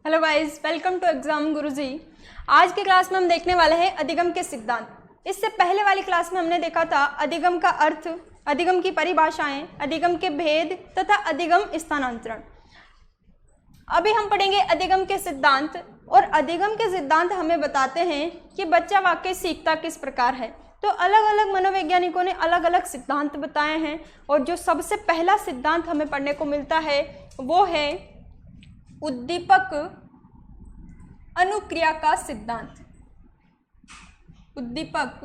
Hello guys, welcome to exam Guruji. आज की class में हम देखने वाले हैं अधिगम के सिद्धांत। इससे पहले वाली क्लास में हमने देखा था अधिगम का अर्थ, अधिगम की परिभाषाएं, अधिगम के भेद तथा अधिगम स्थानांतरण। अभी हम पढ़ेंगे अधिगम के सिद्धांत। और अधिगम के सिद्धांत हमें बताते हैं कि बच्चा वाकई सीखता किस प्रकार है। तो अलग अलग मनोवैज्ञानिकों ने अलग अलग सिद्धांत बताए हैं और जो सबसे पहला सिद्धांत हमें पढ़ने को मिलता है वो है उद्दीपक अनुक्रिया का सिद्धांत। उद्दीपक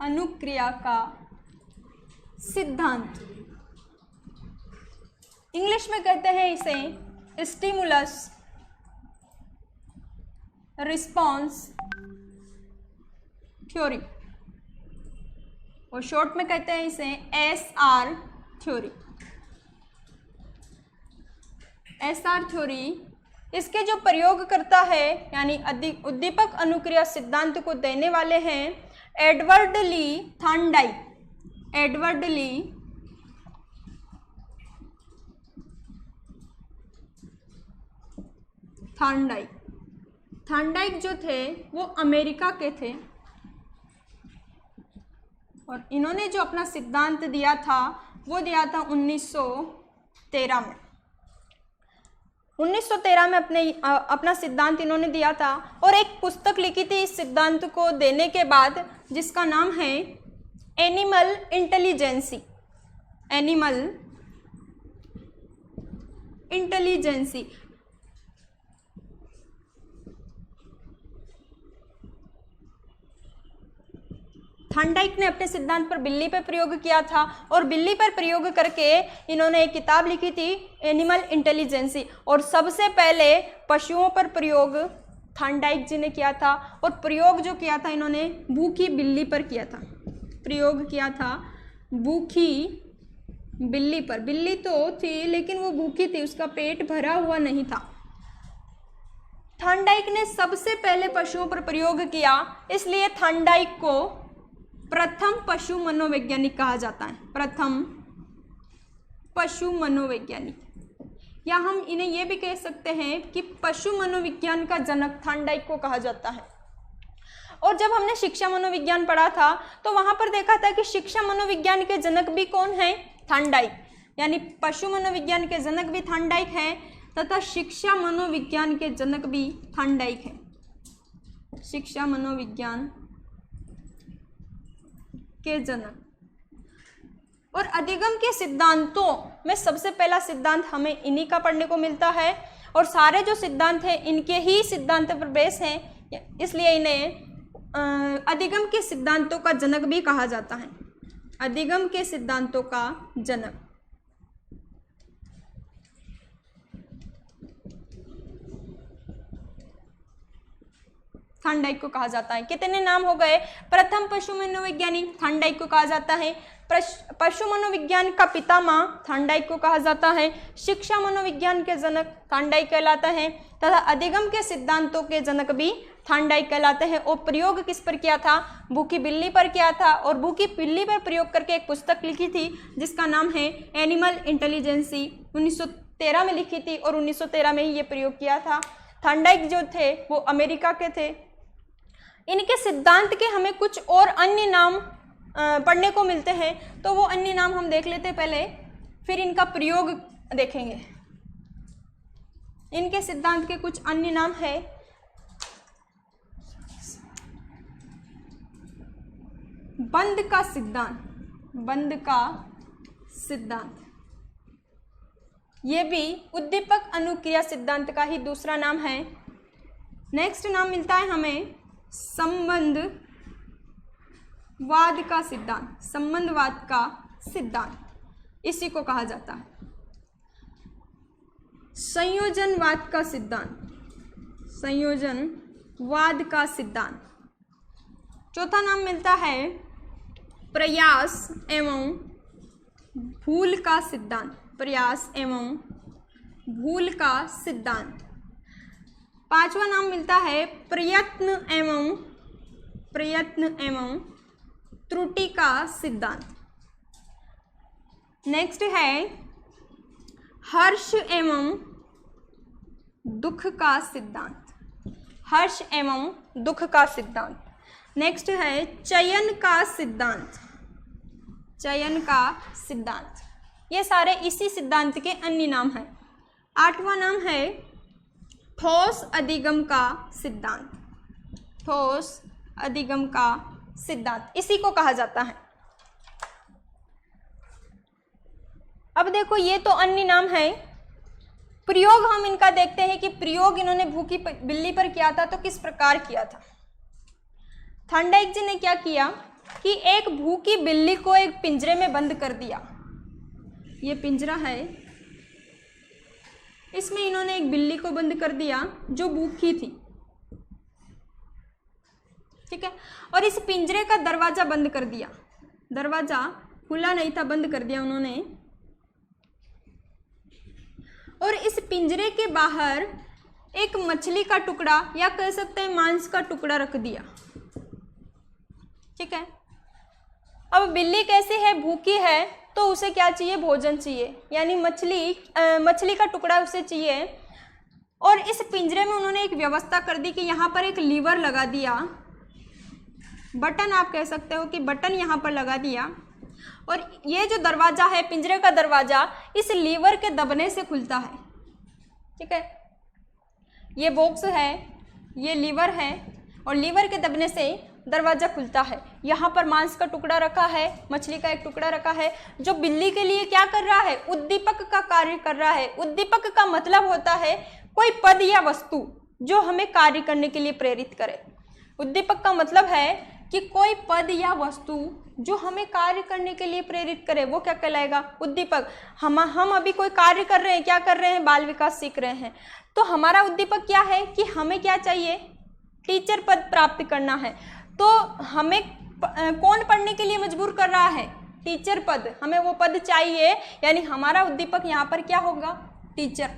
अनुक्रिया का सिद्धांत, इंग्लिश में कहते हैं इसे स्टिमुलस रिस्पॉन्स थ्योरी और शॉर्ट में कहते हैं इसे SR थ्योरी। SR थ्योरी इसके जो प्रयोग करता है यानी उद्दीपक अनुक्रिया सिद्धांत को देने वाले हैं एडवर्ड ली थॉर्नडाइक। एडवर्ड ली थॉर्नडाइक। थॉर्नडाइक जो थे वो अमेरिका के थे और इन्होंने जो अपना सिद्धांत दिया था वो दिया था 1913 में। 1913 में अपना सिद्धांत इन्होंने दिया था और एक पुस्तक लिखी थी इस सिद्धांत को देने के बाद जिसका नाम है animal intelligence. Animal intelligence. Thorndike ने अपने सिद्धांत पर बिल्ली पर प्रयोग किया था और बिल्ली पर प्रयोग करके इन्होंने एक किताब लिखी थी एनिमल इंटेलिजेंसी। और सबसे पहले पशुओं पर प्रयोग थॉर्नडाइक जी ने किया था और प्रयोग जो किया था इन्होंने भूखी बिल्ली पर किया था। प्रयोग किया था भूखी बिल्ली पर। बिल्ली तो थी लेकिन वो भूखी थी, उसका पेट भरा हुआ नहीं था। थॉर्नडाइक ने सबसे पहले पशुओं पर प्रयोग किया, इसलिए थॉर्नडाइक को प्रथम पशु मनोवैज्ञानिक कहा जाता है। प्रथम पशु मनोवैज्ञानिक, या हम इन्हें यह भी कह सकते हैं कि पशु मनोविज्ञान का जनक थॉर्नडाइक को कहा जाता है। और जब हमने शिक्षा मनोविज्ञान पढ़ा था तो वहां पर देखा था कि शिक्षा मनोविज्ञान के जनक भी कौन है? थॉर्नडाइक। यानी पशु मनोविज्ञान के जनक भी थॉर्नडाइक है तथा शिक्षा मनोविज्ञान के जनक भी थॉर्नडाइक है। शिक्षा मनोविज्ञान के जनक। और अधिगम के सिद्धांतों में सबसे पहला सिद्धांत हमें इन्हीं का पढ़ने को मिलता है और सारे जो सिद्धांत हैं इनके ही सिद्धांत पर बेस हैं, इसलिए इन्हें अधिगम के सिद्धांतों का जनक भी कहा जाता है। अधिगम के सिद्धांतों का जनक। थॉर्नडाइक को कहा जाता है। कितने नाम हो गए? प्रथम पशु मनोवैज्ञानिक थॉर्नडाइक को कहा जाता है, पशु मनोविज्ञान का पितामह थॉर्नडाइक को कहा जाता है, शिक्षा मनोविज्ञान के जनक थॉर्नडाइक कहलाता है तथा अधिगम के सिद्धांतों के जनक भी थॉर्नडाइक कहलाते हैं। और प्रयोग किस पर किया था? भूखी बिल्ली पर किया था और भूखी बिल्ली पर प्रयोग करके एक पुस्तक लिखी थी जिसका नाम है एनिमल इंटेलिजेंसी। 1913 में लिखी थी और 1913 में ही ये प्रयोग किया था। थॉर्नडाइक जो थे वो अमेरिका के थे। इनके सिद्धांत के हमें कुछ और अन्य नाम पढ़ने को मिलते हैं, तो वो अन्य नाम हम देख लेते पहले, फिर इनका प्रयोग देखेंगे। इनके सिद्धांत के कुछ अन्य नाम है बंद का सिद्धांत। बंद का सिद्धांत ये भी उद्दीपक अनुक्रिया सिद्धांत का ही दूसरा नाम है। नेक्स्ट नाम मिलता है हमें संबंधवाद का सिद्धांत। संबंधवाद का सिद्धांत इसी को कहा जाता है। संयोजनवाद का सिद्धांत। संयोजनवाद का सिद्धांत। चौथा नाम मिलता है प्रयास एवं भूल का सिद्धांत। प्रयास एवं भूल का सिद्धांत। पांचवा नाम मिलता है प्रयत्न एवं त्रुटि का सिद्धांत। नेक्स्ट है हर्ष एवं दुख का सिद्धांत, हर्ष एवं दुख का सिद्धांत। नेक्स्ट है चयन का सिद्धांत, चयन का सिद्धांत। ये सारे इसी सिद्धांत के अन्य नाम हैं। 8वां नाम है ठोस अधिगम का सिद्धांत, ठोस अधिगम का सिद्धांत, इसी को कहा जाता है। अब देखो ये तो अन्य नाम है, प्रयोग हम इनका देखते हैं कि प्रयोग इन्होंने भूखी बिल्ली पर किया था तो किस प्रकार किया था। थॉर्नडाइक जी ने क्या किया कि एक भूखी बिल्ली को एक पिंजरे में बंद कर दिया। ये पिंजरा है, इसमें इन्होंने एक बिल्ली को बंद कर दिया जो भूखी थी, ठीक है। और इस पिंजरे का दरवाजा बंद कर दिया, दरवाजा खुला नहीं था, बंद कर दिया उन्होंने। और इस पिंजरे के बाहर एक मछली का टुकड़ा या कह सकते हैं मांस का टुकड़ा रख दिया, ठीक है। अब बिल्ली कैसी है, भूखी है, तो उसे क्या चाहिए, भोजन चाहिए, यानी मछली का टुकड़ा उसे चाहिए। और इस पिंजरे में उन्होंने एक व्यवस्था कर दी कि यहाँ पर एक लीवर लगा दिया, बटन आप कह सकते हो कि बटन यहाँ पर लगा दिया। और ये जो दरवाजा है, पिंजरे का दरवाजा, इस लीवर के दबने से खुलता है, ठीक है। ये बॉक्स है, ये लीवर है, और लीवर के दबने से दरवाजा खुलता है। यहाँ पर मांस का टुकड़ा रखा है, मछली का एक टुकड़ा रखा है, जो बिल्ली के लिए क्या कर रहा है, उद्दीपक का कार्य कर रहा है। उद्दीपक का मतलब होता है कोई पद या वस्तु जो हमें कार्य करने के लिए प्रेरित करे। उद्दीपक का मतलब है कि कोई पद या वस्तु जो हमें कार्य करने के लिए प्रेरित करे, वो क्या कहलाएगा, उद्दीपक। हम अभी कोई कार्य कर रहे हैं, क्या कर रहे हैं, बाल विकास सीख रहे हैं, तो हमारा उद्दीपक क्या है कि हमें क्या चाहिए, टीचर पद प्राप्त करना है। तो हमें कौन पढ़ने के लिए मजबूर कर रहा है, टीचर पद, हमें वो पद चाहिए, यानी हमारा उद्दीपक यहाँ पर क्या होगा, टीचर,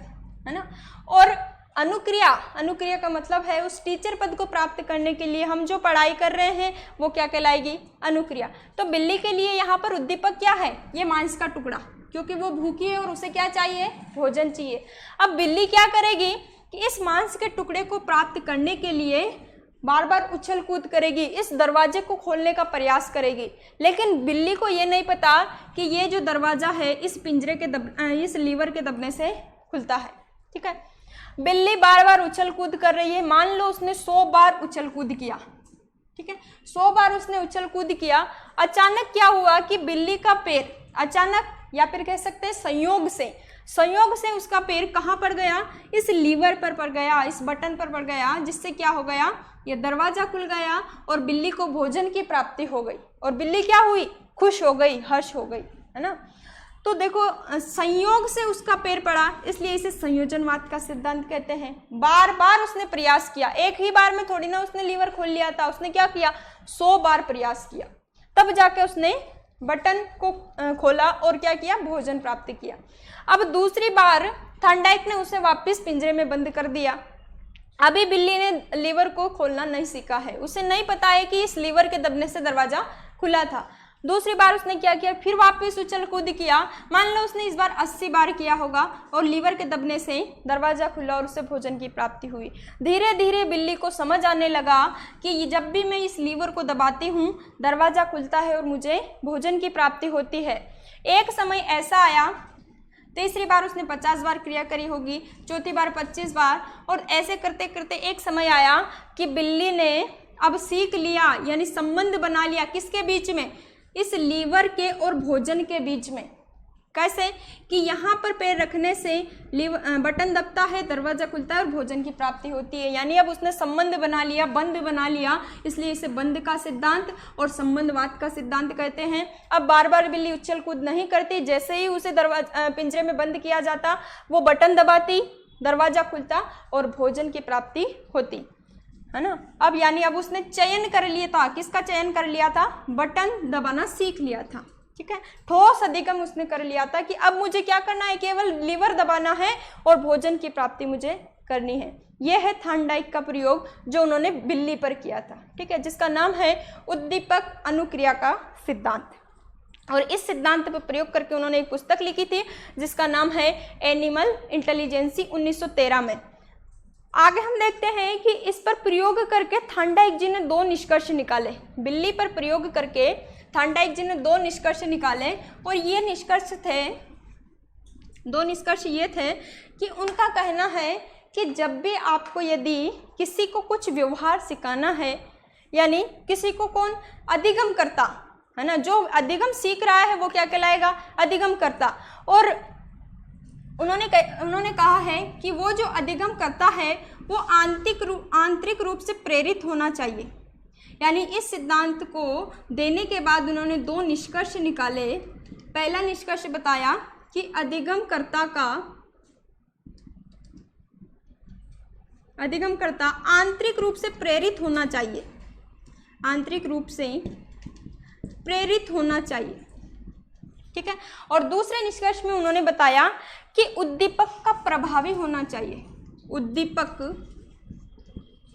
है ना। और अनुक्रिया का मतलब है उस टीचर पद को प्राप्त करने के लिए हम जो पढ़ाई कर रहे हैं वो क्या कहलाएगी, अनुक्रिया। तो बिल्ली के लिए यहाँ पर उद्दीपक क्या है, ये मांस का टुकड़ा, क्योंकि वो भूखी है और उसे क्या चाहिए, भोजन चाहिए। अब बिल्ली क्या करेगी कि इस मांस के टुकड़े को प्राप्त करने के लिए बार बार उछल कूद करेगी, इस दरवाजे को खोलने का प्रयास करेगी। लेकिन बिल्ली को ये नहीं पता कि ये जो दरवाजा है इस पिंजरे के इस लीवर के दबने से खुलता है, ठीक है। बिल्ली बार बार उछल कूद कर रही है, मान लो उसने 100 बार उछल कूद किया, ठीक है, 100 बार उसने उछल कूद किया। अचानक क्या हुआ कि बिल्ली का पैर अचानक, या फिर कह सकते हैं संयोग से उसका पैर कहाँ पड़ गया, इस लीवर पर पड़ गया, इस बटन पर पड़ गया, जिससे क्या हो गया, ये दरवाजा खुल गया और बिल्ली को भोजन की प्राप्ति हो गई। और बिल्ली क्या हुई, खुश हो गई, हर्ष हो गई, है ना। तो देखो संयोग से उसका पैर पड़ा, इसलिए इसे संयोजनवाद का सिद्धांत कहते हैं। बार बार उसने प्रयास किया, एक ही बार में थोड़ी ना उसने लीवर खोल लिया था, उसने क्या किया, 100 बार प्रयास किया, तब जाके उसने बटन को खोला और क्या किया, भोजन प्राप्त किया। अब दूसरी बार थॉर्नडाइक ने उसे वापस पिंजरे में बंद कर दिया। अभी बिल्ली ने लीवर को खोलना नहीं सीखा है, उसे नहीं पता है कि इस लीवर के दबने से दरवाजा खुला था। दूसरी बार उसने क्या किया, फिर वापस उछल कूद किया, मान लो उसने इस बार 80 बार किया होगा और लीवर के दबने से दरवाजा खुला और उसे भोजन की प्राप्ति हुई। धीरे धीरे बिल्ली को समझ आने लगा कि जब भी मैं इस लीवर को दबाती हूँ दरवाजा खुलता है और मुझे भोजन की प्राप्ति होती है। एक समय ऐसा आया, तीसरी बार उसने 50 बार क्रिया करी होगी, चौथी बार 25 बार, और ऐसे करते करते एक समय आया कि बिल्ली ने अब सीख लिया, यानी संबंध बना लिया, किसके बीच में, इस लीवर के और भोजन के बीच में। कैसे कि यहाँ पर पैर रखने से बटन दबता है, दरवाजा खुलता है और भोजन की प्राप्ति होती है। यानी अब उसने संबंध बना लिया, बंद बना लिया, इसलिए इसे बंद का सिद्धांत और संबंधवाद का सिद्धांत कहते हैं। अब बार बार बिल्ली उछल कूद नहीं करती, जैसे ही उसे पिंजरे में बंद किया जाता वो बटन दबाती, दरवाजा खुलता और भोजन की प्राप्ति होती, है ना। अब यानी अब उसने चयन कर लिया था, किसका चयन कर लिया था, बटन दबाना सीख लिया था, ठीक है। ठोस अधिगम उसने कर लिया था कि अब मुझे क्या करना है, केवल लीवर दबाना है और भोजन की प्राप्ति मुझे करनी है। यह है थॉर्नडाइक का प्रयोग जो उन्होंने बिल्ली पर किया था, ठीक है, जिसका नाम है उद्दीपक अनुक्रिया का सिद्धांत। और इस सिद्धांत पर प्रयोग करके उन्होंने एक पुस्तक लिखी थी जिसका नाम है एनिमल इंटेलिजेंसी 1913 में। आगे हम देखते हैं कि इस पर प्रयोग करके थॉर्नडाइक जी ने 2 निष्कर्ष निकाले। बिल्ली पर प्रयोग करके थॉर्नडाइक जी ने 2 निष्कर्ष निकाले और ये निष्कर्ष थे, 2 निष्कर्ष ये थे कि उनका कहना है कि जब भी आपको यदि किसी को कुछ व्यवहार सिखाना है, यानी किसी को कौन अधिगम करता है ना, जो अधिगम सीख रहा है वो क्या कहलाएगा, अधिगम करता। और उन्होंने कहा है कि वो जो अधिगम करता है वो आंतरिक रूप से प्रेरित होना चाहिए। यानी इस सिद्धांत को देने के बाद उन्होंने 2 निष्कर्ष निकाले। पहला निष्कर्ष बताया कि अधिगमकर्ता आंतरिक रूप से प्रेरित होना चाहिए, आंतरिक रूप से प्रेरित होना चाहिए, ठीक है। और दूसरे निष्कर्ष में उन्होंने बताया कि उद्दीपक का प्रभावी होना चाहिए, उद्दीपक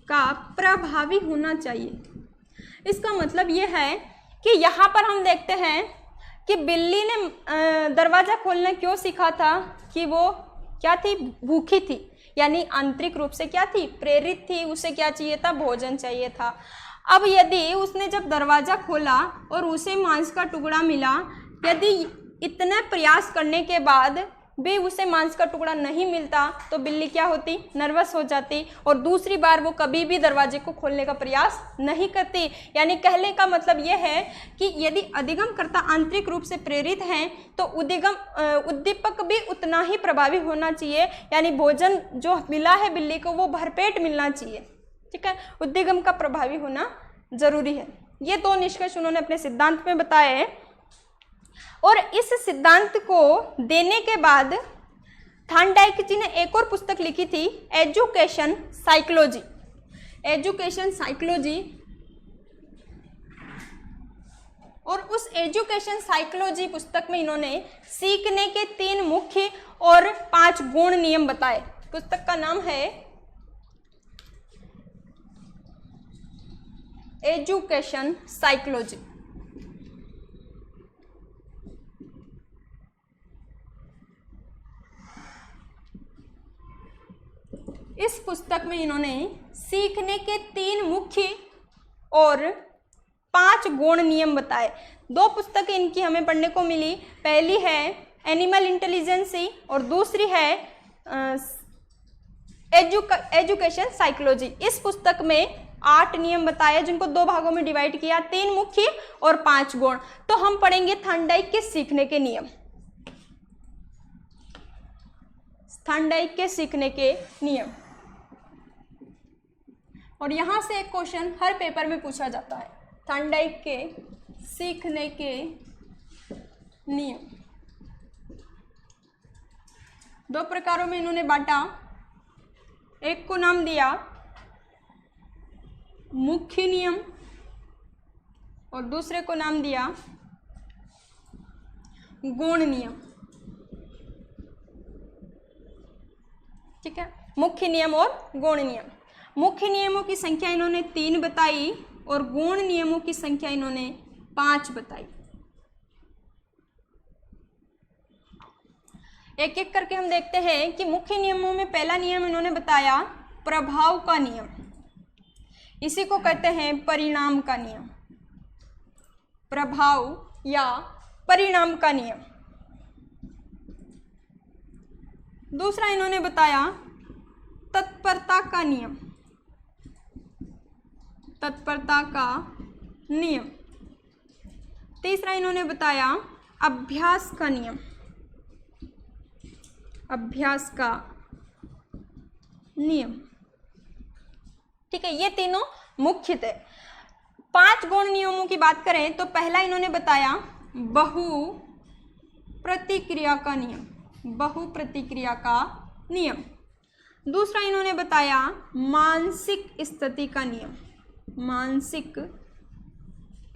का प्रभावी होना चाहिए। इसका मतलब ये है कि यहाँ पर हम देखते हैं कि बिल्ली ने दरवाज़ा खोलना क्यों सीखा था, कि वो क्या थी, भूखी थी, यानी आंतरिक रूप से क्या थी, प्रेरित थी, उसे क्या चाहिए था, भोजन चाहिए था। अब यदि उसने जब दरवाज़ा खोला और उसे मांस का टुकड़ा मिला, यदि इतने प्रयास करने के बाद भी उसे मांस का टुकड़ा नहीं मिलता तो बिल्ली क्या होती, नर्वस हो जाती और दूसरी बार वो कभी भी दरवाजे को खोलने का प्रयास नहीं करती। यानी कहने का मतलब ये है कि यदि अधिगमकर्ता आंतरिक रूप से प्रेरित हैं तो उद्दीपक भी उतना ही प्रभावी होना चाहिए, यानी भोजन जो मिला है बिल्ली को वो भरपेट मिलना चाहिए, ठीक है। उद्दीगम का प्रभावी होना जरूरी है। ये 2 निष्कर्ष उन्होंने अपने सिद्धांत में बताए। और इस सिद्धांत को देने के बाद थॉर्नडाइक जी ने एक और पुस्तक लिखी थी, एजुकेशन साइकोलॉजी, एजुकेशन साइकोलॉजी। और उस एजुकेशन साइकोलॉजी पुस्तक में इन्होंने सीखने के 3 मुख्य और 5 गौण नियम बताए। पुस्तक का नाम है एजुकेशन साइकोलॉजी। इस पुस्तक में इन्होंने सीखने के 3 मुख्य और 5 गौण नियम बताए। 2 पुस्तकें इनकी हमें पढ़ने को मिली, पहली है एनिमल इंटेलिजेंसी और दूसरी है एजुकेशन साइकोलॉजी। इस पुस्तक में 8 नियम बताए जिनको 2 भागों में डिवाइड किया, 3 मुख्य और 5 गौण। तो हम पढ़ेंगे थॉर्नडाइक के सीखने के नियम, थॉर्नडाइक के सीखने के नियम। और यहाँ से एक क्वेश्चन हर पेपर में पूछा जाता है, थॉर्नडाइक के सीखने के नियम। 2 प्रकारों में इन्होंने बांटा, एक को नाम दिया मुख्य नियम और दूसरे को नाम दिया गौण नियम, ठीक है। मुख्य नियम और गौण नियम। मुख्य नियमों की संख्या इन्होंने 3 बताई और गौण नियमों की संख्या इन्होंने 5 बताई। एक एक करके हम देखते हैं कि मुख्य नियमों में पहला नियम इन्होंने बताया प्रभाव का नियम, इसी को कहते हैं परिणाम का नियम, प्रभाव या परिणाम का नियम। दूसरा इन्होंने बताया तत्परता का नियम, तत्परता का नियम। तीसरा इन्होंने बताया अभ्यास का नियम, अभ्यास का नियम, ठीक है। ये तीनों मुख्य थे। 5 गौण नियमों की बात करें तो पहला इन्होंने बताया बहु प्रतिक्रिया का नियम, बहु प्रतिक्रिया का नियम। दूसरा इन्होंने बताया मानसिक स्थिति का नियम, मानसिक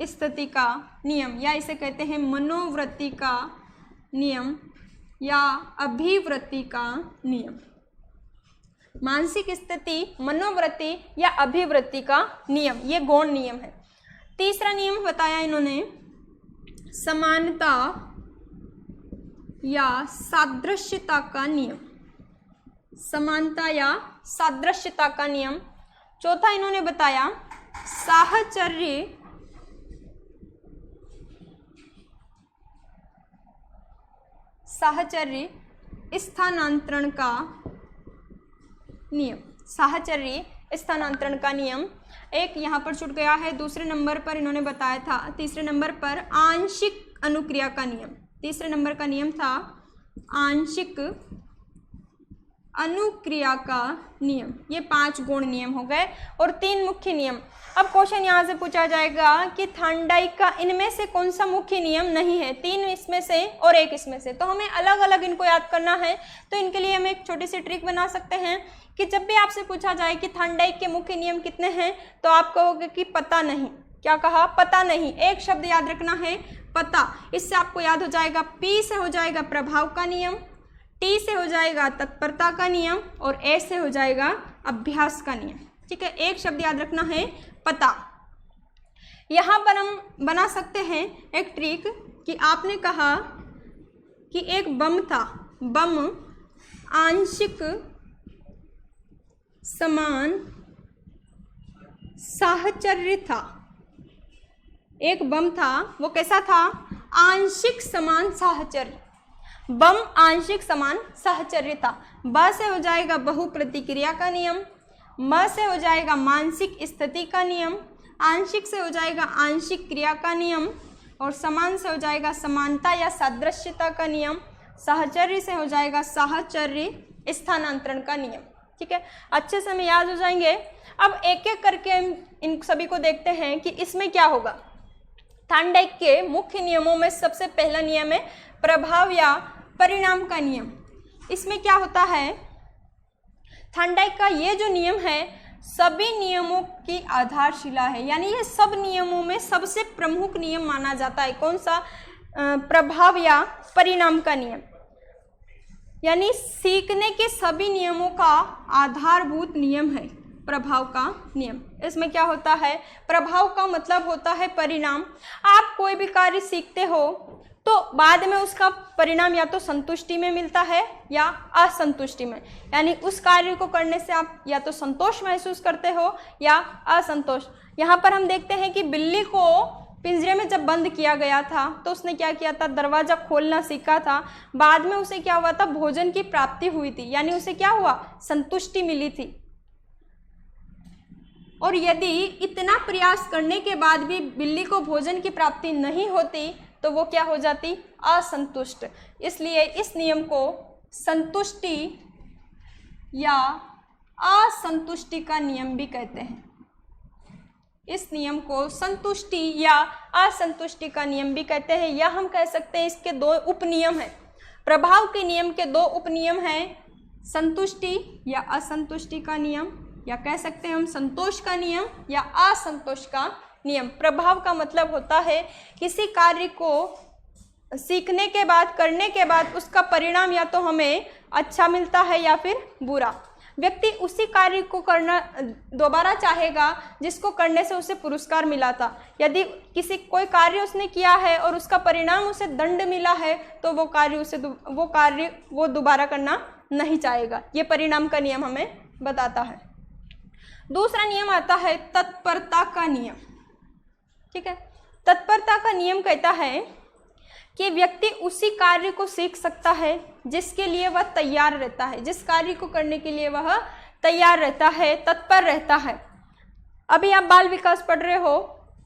स्थिति का नियम, या इसे कहते हैं मनोवृत्ति का नियम या अभिवृत्ति का नियम। मानसिक स्थिति, मनोवृत्ति या अभिवृत्ति का नियम, ये गौण नियम है। तीसरा नियम बताया इन्होंने समानता या सादृश्यता का नियम, समानता या सादृश्यता का नियम। चौथा इन्होंने बताया साहचर्य स्थानांतरण का नियम। साहचर्य स्थानांतरण का नियम एक यहाँ पर छूट गया है। दूसरे नंबर पर इन्होंने बताया था, तीसरे नंबर पर आंशिक अनुक्रिया का नियम। तीसरे नंबर का नियम था आंशिक अनुक्रिया का नियम। ये 5 गौण नियम हो गए और 3 मुख्य नियम। अब क्वेश्चन यहाँ से पूछा जाएगा कि थार्नडाइक का इनमें से कौन सा मुख्य नियम नहीं है, 3 इसमें से और 1 इसमें से। तो हमें अलग अलग इनको याद करना है। तो इनके लिए हम एक छोटी सी ट्रिक बना सकते हैं कि जब भी आपसे पूछा जाए कि थार्नडाइक के मुख्य नियम कितने हैं, तो आप कहोगे कि पता नहीं। क्या कहा? पता नहीं। एक शब्द याद रखना है, पता। इससे आपको याद हो जाएगा, P से हो जाएगा प्रभाव का नियम, T से हो जाएगा तत्परता का नियम और A से हो जाएगा अभ्यास का नियम। ठीक है, एक शब्द याद रखना है, पता। यहाँ पर हम बना सकते हैं एक ट्रिक कि आपने कहा कि एक बम था, बम आंशिक समान साहचर्य था। एक बम था, वो कैसा था? आंशिक समान साहचर्य। बम आंशिक समान साहचर्य था। ब से हो जाएगा बहुप्रतिक्रिया का नियम, म से हो जाएगा मानसिक स्थिति का नियम, आंशिक से हो जाएगा आंशिक क्रिया का नियम और समान से हो जाएगा समानता या सादृश्यता का नियम, साहचर्य से हो जाएगा साहचर्य स्थानांतरण का नियम। ठीक है, अच्छे से हमें याद हो जाएंगे। अब एक एक करके हम इन सभी को देखते हैं कि इसमें क्या होगा। थार्नडाइक के मुख्य नियमों में सबसे पहला नियम है प्रभाव या परिणाम का नियम। इसमें क्या होता है, थार्नडाइक का ये जो नियम है सभी नियमों की आधारशिला है, यानी ये सब नियमों में सबसे प्रमुख नियम माना जाता है। कौन सा? प्रभाव या परिणाम का नियम, यानी सीखने के सभी नियमों का आधारभूत नियम है प्रभाव का नियम। इसमें क्या होता है, प्रभाव का मतलब होता है परिणाम। आप कोई भी कार्य सीखते हो तो बाद में उसका परिणाम या तो संतुष्टि में मिलता है या असंतुष्टि में, यानी उस कार्य को करने से आप या तो संतोष महसूस करते हो या असंतोष। यहाँ पर हम देखते हैं कि बिल्ली को पिंजरे में जब बंद किया गया था तो उसने क्या किया था, दरवाजा खोलना सीखा था। बाद में उसे क्या हुआ था, भोजन की प्राप्ति हुई थी, यानी उसे क्या हुआ, संतुष्टि मिली थी। और यदि इतना प्रयास करने के बाद भी बिल्ली को भोजन की प्राप्ति नहीं होती तो वो क्या हो जाती, असंतुष्ट। इसलिए इस नियम को संतुष्टि या असंतुष्टि का नियम भी कहते हैं। इस नियम को संतुष्टि या असंतुष्टि का नियम भी कहते हैं, या हम कह सकते हैं इसके 2 उपनियम हैं। प्रभाव के नियम के 2 उपनियम हैं, संतुष्टि या असंतुष्टि का नियम, या कह सकते हैं हम संतोष का नियम या असंतोष का नियम। प्रभाव का मतलब होता है किसी कार्य को सीखने के बाद, करने के बाद उसका परिणाम या तो हमें अच्छा मिलता है या फिर बुरा। व्यक्ति उसी कार्य को करना दोबारा चाहेगा जिसको करने से उसे पुरस्कार मिला था। यदि कोई कार्य उसने किया है और उसका परिणाम उसे दंड मिला है तो वो कार्य वो दोबारा करना नहीं चाहेगा। ये परिणाम का नियम हमें बताता है। दूसरा नियम आता है तत्परता का नियम। ठीक है, तत्परता का नियम कहता है कि व्यक्ति उसी कार्य को सीख सकता है जिसके लिए वह तैयार रहता है, जिस कार्य को करने के लिए वह तैयार रहता है, तत्पर रहता है। अभी आप बाल विकास पढ़ रहे हो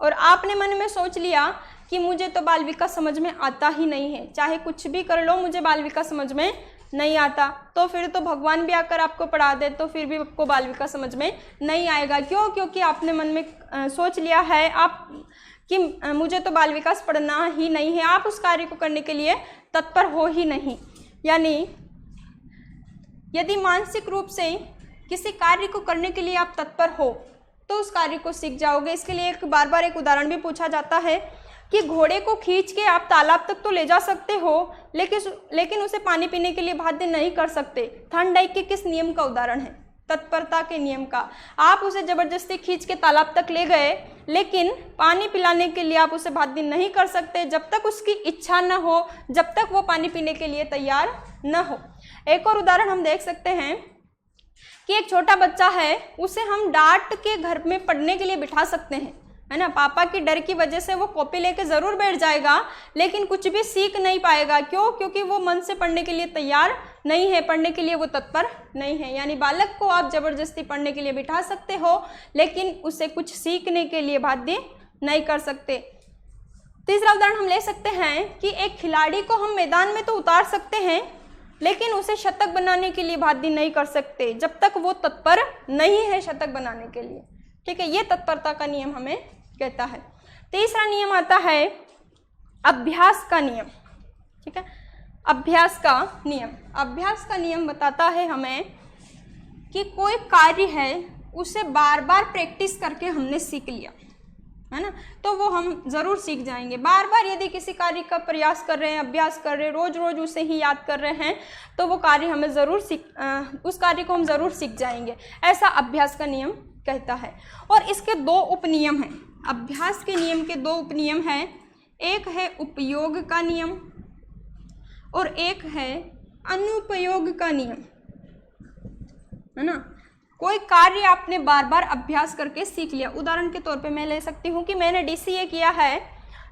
और आपने मन में सोच लिया कि मुझे तो बाल विकास समझ में आता ही नहीं है, चाहे कुछ भी कर लो मुझे बाल विकास समझ में नहीं आता, तो फिर तो भगवान भी आकर आपको पढ़ा दे तो फिर भी आपको बाल विकास समझ में नहीं आएगा। क्यों? क्योंकि आपने मन में सोच लिया है आप कि मुझे तो बाल विकास पढ़ना ही नहीं है, आप उस कार्य को करने के लिए तत्पर हो ही नहीं। यानी यदि मानसिक रूप से किसी कार्य को करने के लिए आप तत्पर हो तो उस कार्य को सीख जाओगे। इसके लिए बार बार एक उदाहरण भी पूछा जाता है कि घोड़े को खींच के आप तालाब तक तो ले जा सकते हो लेकिन उसे पानी पीने के लिए बाध्य नहीं कर सकते। थार्नडाइक के किस नियम का उदाहरण है? तत्परता के नियम का। आप उसे जबरदस्ती खींच के तालाब तक ले गए लेकिन पानी पिलाने के लिए आप उसे बाध्य नहीं कर सकते जब तक उसकी इच्छा न हो, जब तक वो पानी पीने के लिए तैयार न हो। एक और उदाहरण हम देख सकते हैं कि एक छोटा बच्चा है, उसे हम डांट के घर में पढ़ने के लिए बिठा सकते हैं, है ना। पापा की डर की वजह से वो कॉपी लेके ज़रूर बैठ जाएगा, लेकिन कुछ भी सीख नहीं पाएगा। क्यों? क्योंकि वो मन से पढ़ने के लिए तैयार नहीं है, पढ़ने के लिए वो तत्पर नहीं है। यानी बालक को आप ज़बरदस्ती पढ़ने के लिए बिठा सकते हो, लेकिन उसे कुछ सीखने के लिए बाध्य नहीं कर सकते। तीसरा उदाहरण हम ले सकते हैं कि एक खिलाड़ी को हम मैदान में तो उतार सकते हैं, लेकिन उसे शतक बनाने के लिए बाध्य नहीं कर सकते जब तक वो तत्पर नहीं है शतक बनाने के लिए। ठीक है, ये तत्परता का नियम हमें कहता है। तीसरा नियम आता है अभ्यास का नियम। ठीक है, अभ्यास का नियम। अभ्यास का नियम बताता है हमें कि कोई कार्य है उसे बार बार प्रैक्टिस करके हमने सीख लिया, है ना, तो वो हम ज़रूर सीख जाएंगे। बार बार यदि किसी कार्य का प्रयास कर रहे हैं, अभ्यास कर रहे हैं, रोज़ रोज़ उसे ही याद कर रहे हैं, तो वो कार्य हमें ज़रूर उस कार्य को हम ज़रूर सीख जाएंगे। ऐसा अभ्यास का नियम कहता है। और इसके दो उपनियम हैं। अभ्यास के नियम के दो उपनियम हैं। एक है उपयोग का नियम और एक है अनुपयोग का नियम, है ना। कोई कार्य आपने बार बार अभ्यास करके सीख लिया। उदाहरण के तौर पे मैं ले सकती हूँ कि मैंने DCA किया है,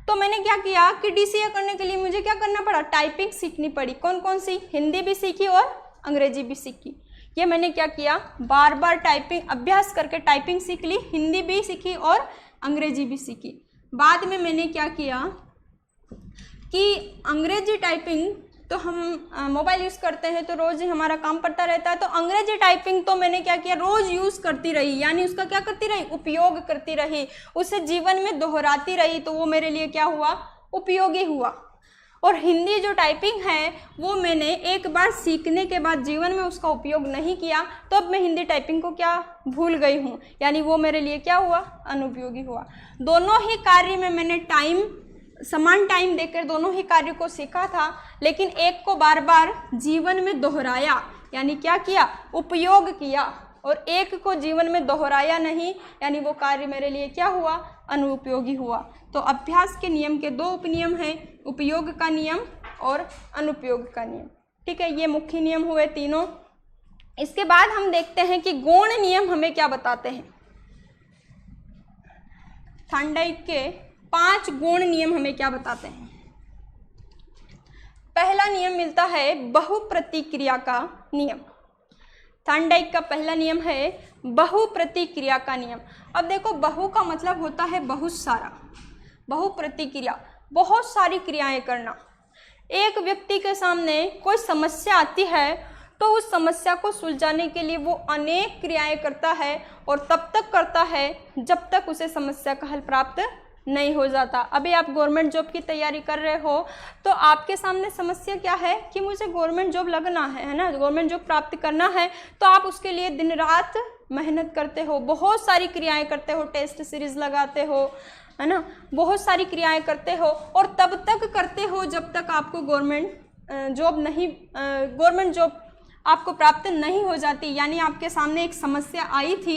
तो मैंने क्या किया कि DCA करने के लिए मुझे क्या करना पड़ा, टाइपिंग सीखनी पड़ी। कौन कौन सी? हिंदी भी सीखी और अंग्रेजी भी सीखी। ये मैंने क्या किया, बार बार टाइपिंग अभ्यास करके टाइपिंग सीख ली, हिंदी भी सीखी और अंग्रेजी भी सीखी। बाद में मैंने क्या किया कि अंग्रेजी टाइपिंग तो हम मोबाइल यूज़ करते हैं तो रोज़ ही हमारा काम पड़ता रहता है, तो अंग्रेजी टाइपिंग तो मैंने क्या किया, रोज़ यूज़ करती रही, यानी उसका क्या करती रही, उपयोग करती रही, उसे जीवन में दोहराती रही, तो वो मेरे लिए क्या हुआ, उपयोगी हुआ। और हिंदी जो टाइपिंग है वो मैंने एक बार सीखने के बाद जीवन में उसका उपयोग नहीं किया, तो अब मैं हिंदी टाइपिंग को क्या भूल गई हूँ, यानी वो मेरे लिए क्या हुआ, अनुपयोगी हुआ। दोनों ही कार्य में मैंने समान टाइम देकर दोनों ही कार्य को सीखा था, लेकिन एक को बार बार जीवन में दोहराया, यानी क्या किया, उपयोग किया, और एक को जीवन में दोहराया नहीं, यानी वो कार्य मेरे लिए क्या हुआ, अनुपयोगी हुआ। तो अभ्यास के नियम के दो उपनियम हैं, उपयोग का नियम और अनुपयोग का नियम। ठीक है, ये मुख्य नियम हुए तीनों। इसके बाद हम देखते हैं कि गौण नियम हमें क्या बताते हैं। थॉर्नडाइक के 5 गौण नियम हमें क्या बताते हैं। पहला नियम मिलता है बहुप्रतिक्रिया का नियम। थॉर्नडाइक का पहला नियम है बहुप्रतिक्रिया का नियम। अब देखो, बहु का मतलब होता है बहुत सारा, बहुप्रतिक्रिया बहुत सारी क्रियाएं करना। एक व्यक्ति के सामने कोई समस्या आती है तो उस समस्या को सुलझाने के लिए वो अनेक क्रियाएं करता है, और तब तक करता है जब तक उसे समस्या का हल प्राप्त नहीं हो जाता। अभी आप गवर्नमेंट जॉब की तैयारी कर रहे हो, तो आपके सामने समस्या क्या है कि मुझे गवर्नमेंट जॉब लगना है ना, गवर्नमेंट जॉब प्राप्त करना है, तो आप उसके लिए दिन रात मेहनत करते हो, बहुत सारी क्रियाएं करते हो, टेस्ट सीरीज लगाते हो, है ना, बहुत सारी क्रियाएं करते हो, और तब तक करते हो जब तक आपको गवर्नमेंट जॉब आपको प्राप्त नहीं हो जाती। यानी आपके सामने एक समस्या आई थी,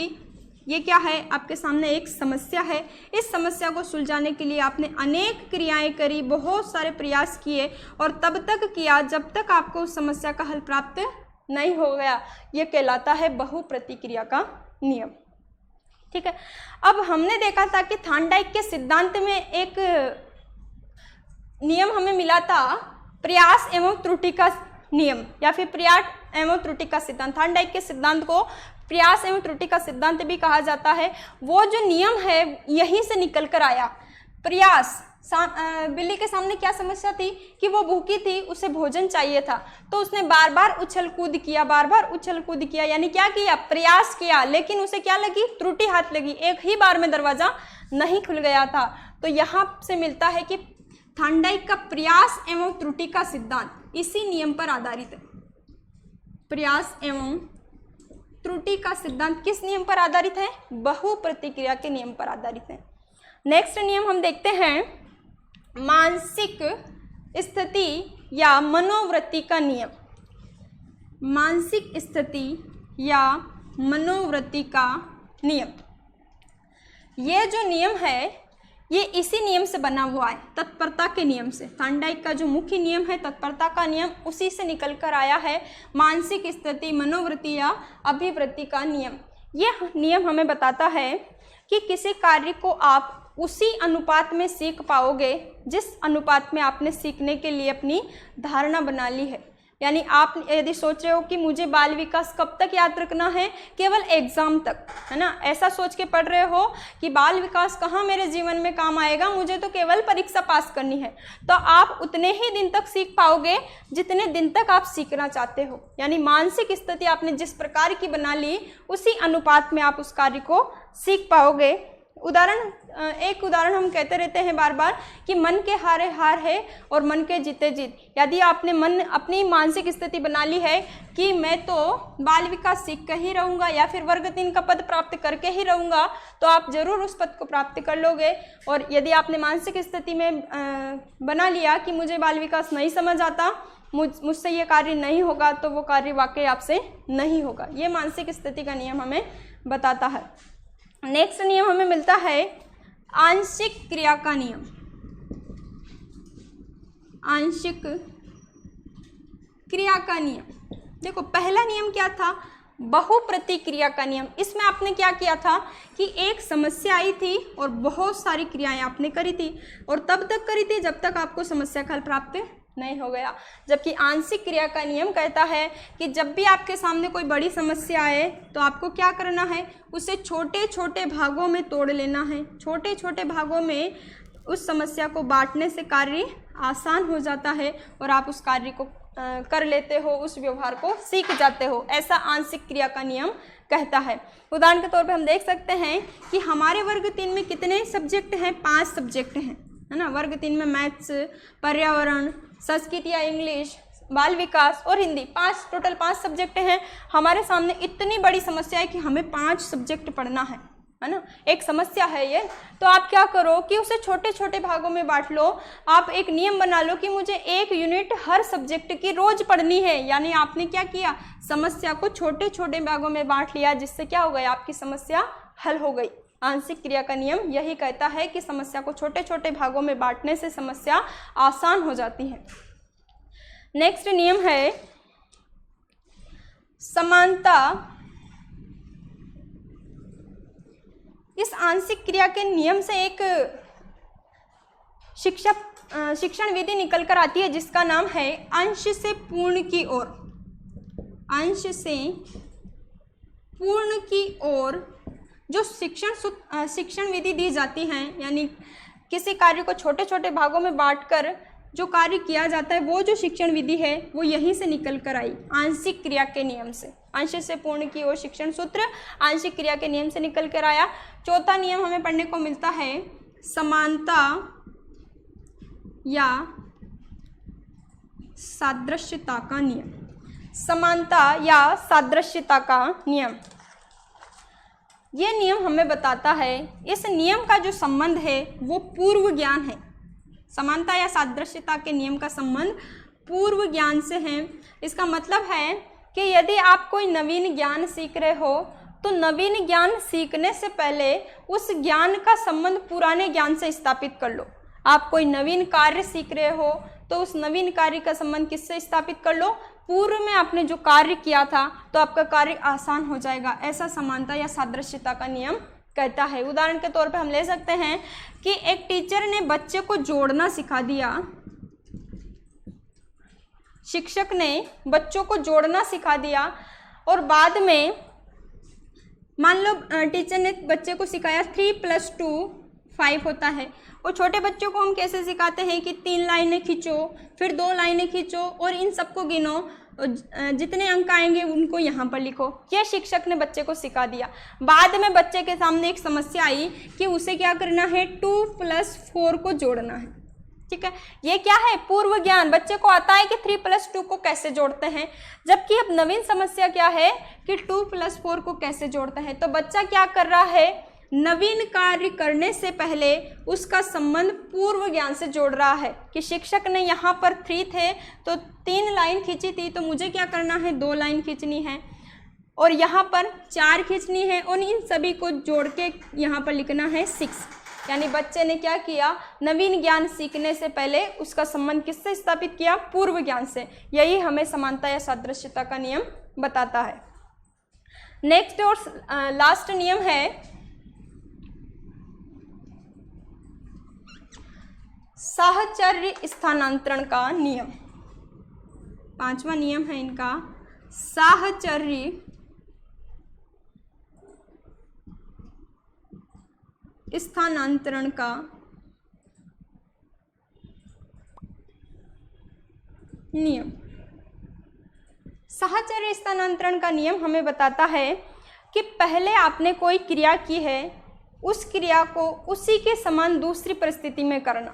ये क्या है, आपके सामने एक समस्या है। इस समस्या को सुलझाने के लिए आपने अनेक क्रियाएं करी, बहुत सारे प्रयास किए, और तब तक किया जब तक आपको उस समस्या का हल प्राप्त नहीं हो गया। ये कहलाता है बहुप्रतिक्रिया का नियम। ठीक है, अब हमने देखा था कि थॉर्नडाइक के सिद्धांत में एक नियम हमें मिला था, प्रयास एवं त्रुटि का नियम, या फिर प्रयास एवं त्रुटि का सिद्धांत। थॉर्नडाइक के सिद्धांत को प्रयास एवं त्रुटि का सिद्धांत भी कहा जाता है। वो जो नियम है यहीं से निकल कर आया। प्रयास, बिल्ली के सामने क्या समस्या थी कि वो भूखी थी, उसे भोजन चाहिए था, तो उसने बार बार उछल कूद किया, बार बार उछल कूद किया, यानी क्या किया, प्रयास किया, लेकिन उसे क्या लगी, त्रुटि हाथ लगी, एक ही बार में दरवाजा नहीं खुल गया था। तो यहाँ से मिलता है कि थॉर्नडाइक का प्रयास एवं त्रुटि का सिद्धांत इसी नियम पर आधारित है। प्रयास एवं त्रुटि का सिद्धांत किस नियम पर आधारित है, बहुप्रतिक्रिया के नियम पर आधारित है। नेक्स्ट नियम हम देखते हैं मानसिक स्थिति या मनोवृत्ति का नियम। मानसिक स्थिति या मनोवृत्ति का नियम, ये जो नियम है ये इसी नियम से बना हुआ है, तत्परता के नियम से। थॉर्नडाइक का जो मुख्य नियम है तत्परता का नियम, उसी से निकल कर आया है मानसिक स्थिति, मनोवृत्ति या अभिवृत्ति का नियम। यह नियम हमें बताता है कि किसी कार्य को आप उसी अनुपात में सीख पाओगे जिस अनुपात में आपने सीखने के लिए अपनी धारणा बना ली है। यानी आप यदि सोच रहे हो कि मुझे बाल विकास कब तक याद रखना है, केवल एग्जाम तक, है ना, ऐसा सोच के पढ़ रहे हो कि बाल विकास कहाँ मेरे जीवन में काम आएगा, मुझे तो केवल परीक्षा पास करनी है, तो आप उतने ही दिन तक सीख पाओगे जितने दिन तक आप सीखना चाहते हो। यानी मानसिक स्थिति आपने जिस प्रकार की बना ली, उसी अनुपात में आप उस कार्य को सीख पाओगे। एक उदाहरण हम कहते रहते हैं बार बार कि मन के हारे हार है और मन के जीते जीत। यदि आपने अपनी मानसिक स्थिति बना ली है कि मैं तो बाल विकास सीख कर ही रहूँगा या फिर वर्ग 3 का पद प्राप्त करके ही रहूँगा, तो आप जरूर उस पद को प्राप्त कर लोगे। और यदि आपने मानसिक स्थिति में बना लिया कि मुझे बाल विकास नहीं समझ आता, मुझसे ये कार्य नहीं होगा, तो वो कार्य वाकई आपसे नहीं होगा। ये मानसिक स्थिति का नियम हमें बताता है। नेक्स्ट नियम हमें मिलता है आंशिक क्रिया का नियम। आंशिक क्रिया का नियम, देखो पहला नियम क्या था, बहुप्रतिक्रिया का नियम। इसमें आपने क्या किया था कि एक समस्या आई थी और बहुत सारी क्रियाएं आपने करी थी, और तब तक करी थी जब तक आपको समस्या का हल प्राप्त नहीं हो गया। जबकि आंशिक क्रिया का नियम कहता है कि जब भी आपके सामने कोई बड़ी समस्या आए तो आपको क्या करना है, उसे छोटे छोटे भागों में तोड़ लेना है। छोटे छोटे भागों में उस समस्या को बांटने से कार्य आसान हो जाता है और आप उस कार्य को कर लेते हो, उस व्यवहार को सीख जाते हो। ऐसा आंशिक क्रिया का नियम कहता है। उदाहरण के तौर पे हम देख सकते हैं कि हमारे वर्ग 3 में कितने सब्जेक्ट हैं, 5 सब्जेक्ट हैं, है ना। वर्ग 3 में मैथ्स, पर्यावरण, संस्कृत या इंग्लिश, बाल विकास और हिंदी, टोटल 5 सब्जेक्ट हैं। हमारे सामने इतनी बड़ी समस्या है कि हमें 5 सब्जेक्ट पढ़ना है ना। एक समस्या है ये, तो आप क्या करो कि उसे छोटे छोटे भागों में बांट लो। आप एक नियम बना लो कि मुझे 1 यूनिट हर सब्जेक्ट की रोज पढ़नी है। यानी आपने क्या किया, समस्या को छोटे छोटे भागों में बांट लिया, जिससे क्या हो गया, आपकी समस्या हल हो गई। आंशिक क्रिया का नियम यही कहता है कि समस्या को छोटे छोटे भागों में बांटने से समस्या आसान हो जाती है। नेक्स्ट नियम है समानता। इस आंशिक क्रिया के नियम से एक शिक्षण विधि निकल कर आती है जिसका नाम है अंश से पूर्ण की ओर। अंश से पूर्ण की ओर जो शिक्षण विधि दी जाती है, यानी किसी कार्य को छोटे छोटे भागों में बांटकर जो कार्य किया जाता है, वो जो शिक्षण विधि है वो यहीं से निकल कर आई, आंशिक क्रिया के नियम से। अंश से पूर्ण की ओर शिक्षण सूत्र आंशिक क्रिया के नियम से निकल कर आया। चौथा नियम हमें पढ़ने को मिलता है समानता या सादृश्यता का नियम। समानता या सादृश्यता का नियम, ये नियम हमें बताता है, इस नियम का जो संबंध है वो पूर्व ज्ञान है। समानता या सादृश्यता के नियम का संबंध पूर्व ज्ञान से है। इसका मतलब है कि यदि आप कोई नवीन ज्ञान सीख रहे हो तो नवीन ज्ञान सीखने से पहले उस ज्ञान का संबंध पुराने ज्ञान से स्थापित कर लो। आप कोई नवीन कार्य सीख रहे हो तो उस नवीन कार्य का संबंध किससे स्थापित कर लो, पूर्व में आपने जो कार्य किया था, तो आपका कार्य आसान हो जाएगा। ऐसा समानता या सादृश्यता का नियम कहता है। उदाहरण के तौर पे हम ले सकते हैं कि एक टीचर ने बच्चे को जोड़ना सिखा दिया, शिक्षक ने बच्चों को जोड़ना सिखा दिया, और बाद में मान लो टीचर ने बच्चे को सिखाया 3 + 2 5 होता है, और छोटे बच्चों को हम कैसे सिखाते हैं कि 3 लाइनें खींचो, फिर 2 लाइनें खींचो और इन सबको गिनो, जितने अंक आएंगे उनको यहाँ पर लिखो। यह शिक्षक ने बच्चे को सिखा दिया। बाद में बच्चे के सामने एक समस्या आई कि उसे क्या करना है, 2 + 4 को जोड़ना है। ठीक है, ये क्या है, पूर्व ज्ञान। बच्चे को आता है कि 3 + 2 को कैसे जोड़ते हैं, जबकि अब नवीन समस्या क्या है कि 2 + 4 को कैसे जोड़ते हैं। तो बच्चा क्या कर रहा है, नवीन कार्य करने से पहले उसका संबंध पूर्व ज्ञान से जोड़ रहा है कि शिक्षक ने यहाँ पर 3 थे तो 3 लाइन खींची थी, तो मुझे क्या करना है, 2 लाइन खींचनी है, और यहाँ पर 4 खींचनी है, और इन सभी को जोड़ के यहाँ पर लिखना है 6। यानी बच्चे ने क्या किया, नवीन ज्ञान सीखने से पहले उसका संबंध किससे स्थापित किया, पूर्व ज्ञान से। यही हमें समानता या सादृश्यता का नियम बताता है। नेक्स्ट और लास्ट नियम है साहचर्य स्थानांतरण का नियम। पांचवा नियम है इनका साहचर्य स्थानांतरण का नियम। साहचर्य स्थानांतरण का नियम हमें बताता है कि पहले आपने कोई क्रिया की है, उस क्रिया को उसी के समान दूसरी परिस्थिति में करना।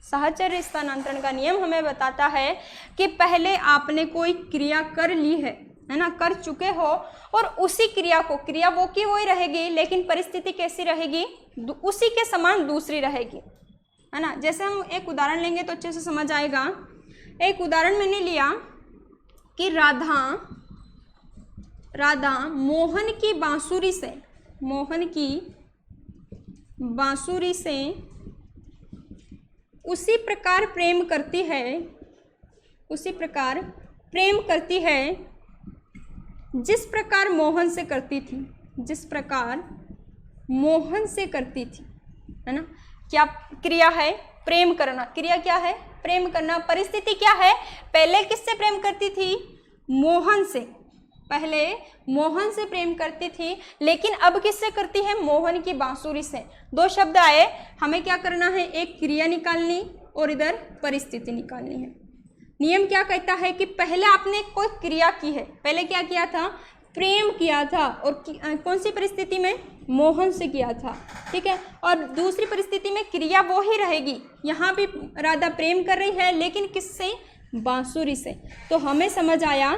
साहचर्य स्थानांतरण का नियम हमें बताता है कि पहले आपने कोई क्रिया कर ली है ना, कर चुके हो, और उसी क्रिया को, क्रिया वो की वही रहेगी लेकिन परिस्थिति कैसी रहेगी, उसी के समान दूसरी रहेगी, है ना। जैसे हम एक उदाहरण लेंगे तो अच्छे से समझ आएगा। एक उदाहरण मैंने लिया कि राधा मोहन की बांसुरी से उसी प्रकार प्रेम करती है जिस प्रकार मोहन से करती थी, है ना। क्या क्रिया है, प्रेम करना। क्रिया क्या है, प्रेम करना। परिस्थिति क्या है, पहले किससे प्रेम करती थी, मोहन से। पहले मोहन से प्रेम करती थी, लेकिन अब किससे करती है, मोहन की बांसुरी से। दो शब्द आए, हमें क्या करना है, एक क्रिया निकालनी और इधर परिस्थिति निकालनी है। नियम क्या कहता है कि पहले आपने कोई क्रिया की है, पहले क्या किया था, प्रेम किया था, और कौन सी परिस्थिति में, मोहन से किया था, ठीक है। और दूसरी परिस्थिति में क्रिया वो ही रहेगी, यहाँ भी राधा प्रेम कर रही है लेकिन किससे, बांसुरी से। तो हमें समझ आया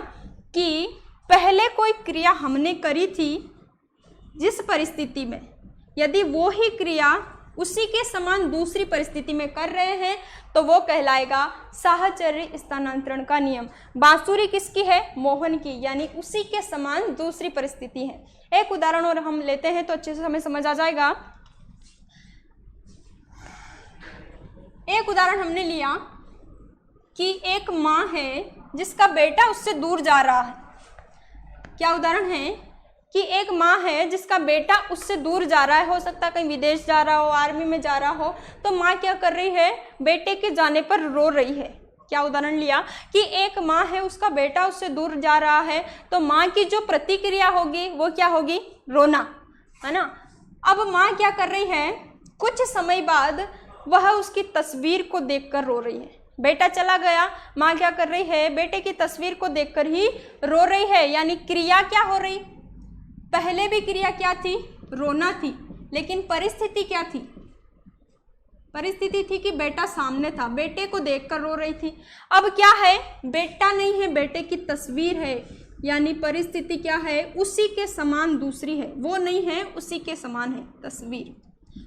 कि पहले कोई क्रिया हमने करी थी जिस परिस्थिति में, यदि वो ही क्रिया उसी के समान दूसरी परिस्थिति में कर रहे हैं तो वो कहलाएगा साहचर्य स्थानांतरण का नियम। बांसुरी किसकी है, मोहन की, यानी उसी के समान दूसरी परिस्थिति है। एक उदाहरण और हम लेते हैं तो अच्छे से हमें समझ आ जाएगा। एक उदाहरण हमने लिया कि एक माँ है जिसका बेटा उससे दूर जा रहा है। क्या उदाहरण है कि एक माँ है जिसका बेटा उससे दूर जा रहा है, हो सकता है कहीं विदेश जा रहा हो, आर्मी में जा रहा हो, तो माँ क्या कर रही है, बेटे के जाने पर रो रही है। क्या उदाहरण लिया कि एक माँ है, उसका बेटा उससे दूर जा रहा है, तो माँ की जो प्रतिक्रिया होगी वो क्या होगी, रोना, है ना। अब माँ क्या कर रही है, कुछ समय बाद वह उसकी तस्वीर को देखकर रो रही है। बेटा चला गया, माँ क्या कर रही है, बेटे की तस्वीर को देखकर ही रो रही है। यानी क्रिया क्या हो रही, पहले भी क्रिया क्या थी, रोना थी, लेकिन परिस्थिति क्या थी, परिस्थिति थी कि बेटा सामने था, बेटे को देखकर रो रही थी। अब क्या है, बेटा नहीं है, बेटे की तस्वीर है, यानी परिस्थिति क्या है, उसी के समान दूसरी है, वो नहीं है, उसी के समान है तस्वीर।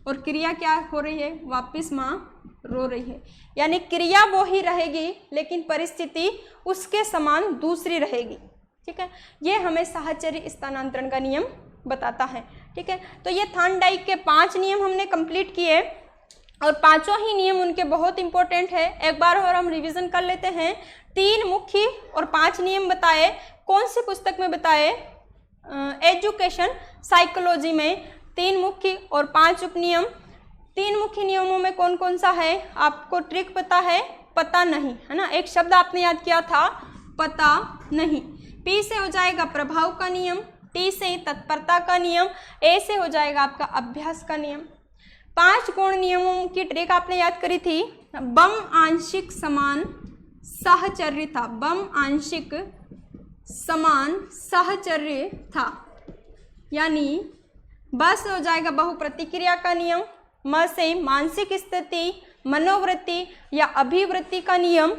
और क्रिया क्या हो रही है, वापिस माँ रो रही है। यानी क्रिया वो ही रहेगी लेकिन परिस्थिति उसके समान दूसरी रहेगी, ठीक है। ये हमें साहचर्य स्थानांतरण का नियम बताता है, ठीक है। तो ये थॉर्नडाइक के 5 नियम हमने कंप्लीट किए और पांचों ही नियम उनके बहुत इंपॉर्टेंट है। एक बार और हम रिवीजन कर लेते हैं। 3 मुख्य और 5 नियम बताए, कौन सी पुस्तक में बताए, एजुकेशन साइकोलॉजी में 3 मुख्य और 5 उपनियम। 3 मुख्य नियमों में कौन कौन सा है, आपको ट्रिक पता है, पता नहीं, है ना। एक शब्द आपने याद किया था, पता नहीं। P से हो जाएगा प्रभाव का नियम, T से तत्परता का नियम, A से हो जाएगा आपका अभ्यास का नियम। 5 गुण नियमों की ट्रिक आपने याद करी थी। बम आंशिक समान साहचर्य था, बम आंशिक समान साहचर्य था, यानी ब से हो जाएगा बहुप्रतिक्रिया का नियम, म से मानसिक स्थिति, मनोवृत्ति या अभिवृत्ति का नियम,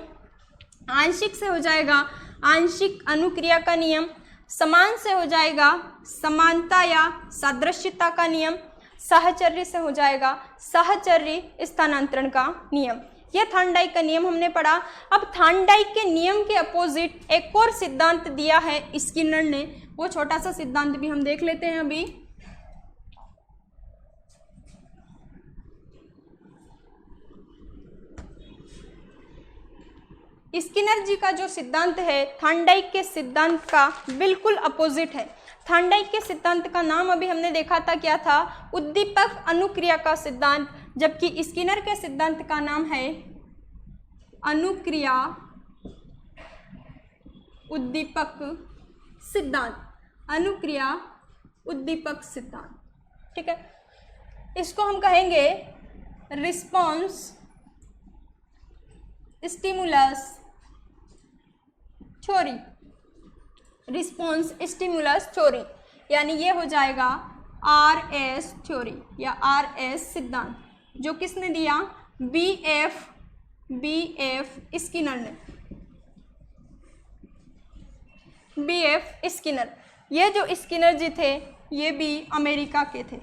आंशिक से हो जाएगा आंशिक अनुक्रिया का नियम, समान से हो जाएगा समानता या सादृश्यता का नियम, साहचर्य से हो जाएगा साहचर्य स्थानांतरण का नियम। यह थॉर्नडाइक का नियम हमने पढ़ा। अब थॉर्नडाइक के नियम के अपोजिट एक और सिद्धांत दिया है स्किनर ने, वो छोटा सा सिद्धांत भी हम देख लेते हैं अभी। स्किनर जी का जो सिद्धांत है थॉर्नडाइक के सिद्धांत का बिल्कुल अपोजिट है। थॉर्नडाइक के सिद्धांत का नाम अभी हमने देखा था क्या था, उद्दीपक अनुक्रिया का सिद्धांत, जबकि स्किनर के सिद्धांत का नाम है अनुक्रिया उद्दीपक सिद्धांत, अनुक्रिया उद्दीपक सिद्धांत। ठीक है, इसको हम कहेंगे response stimulus theory, response stimulus theory, यानी ये हो जाएगा आरएस थ्योरी या आरएस सिद्धांत, जो किसने दिया, बीएफ स्किनर ने, बीएफ स्किनर। ये जो स्किनर जी थे ये भी अमेरिका के थे,